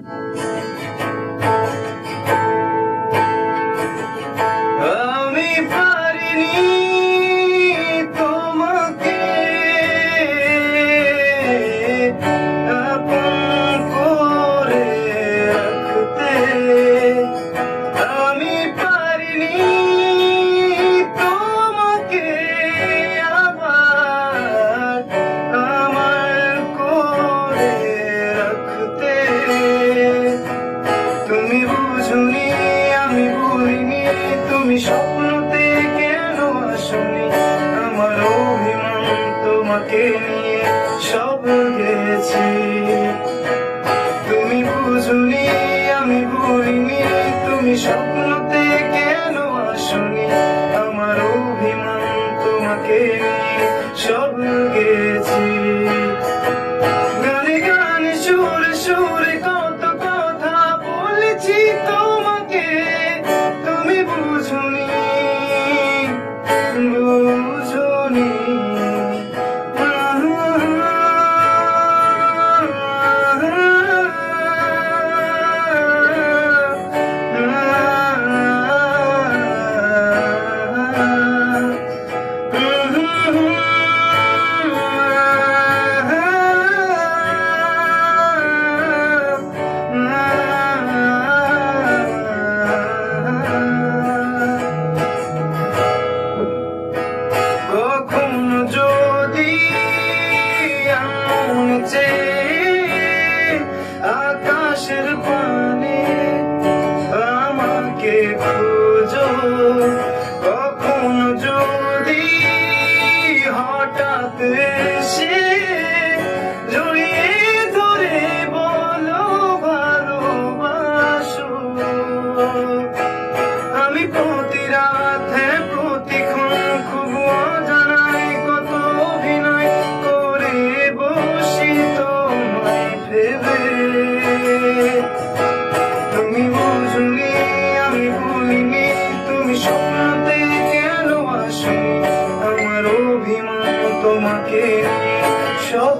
আমি পারিনি তোমাকে আপন করে রাখতে, আমি পারিনি তোমাকে আবার আমার করে রাখতে। তুমি বুঝুনি আমি ভুলিনি, তুমি স্বপ্নতে কেন আসনি, আমার অভিমান তোমাকে নিয়ে সব গেছি। তুমি বুঝুনি আমি ভুলিনি, তুমি স্বপ্নতে কেন আসনি, আমার অভিমান তোমাকে নিয়ে সব গেছি। গানে গানে সুরে সুরে কত কথা বলেছি তোমাকে, তুমি বুঝুনি বুঝুনি। কখনো যদি আনছে আকাশের পানে আমাকে খোঁজো, কখনো যদি হঠাৎ এসে জড়িয়ে ধরে বলো ভালোবাসো, আমি প্রতি রাত প্রতিক্ষণ খুব অজানায় কত অভিনয় করে বসি তোমায় ভেবে। তুমি বুঝুনি আমি ভুলিনি, তুমি স্বপ্নতে কেন আসনি, আমার অভিমান তোমাকে সব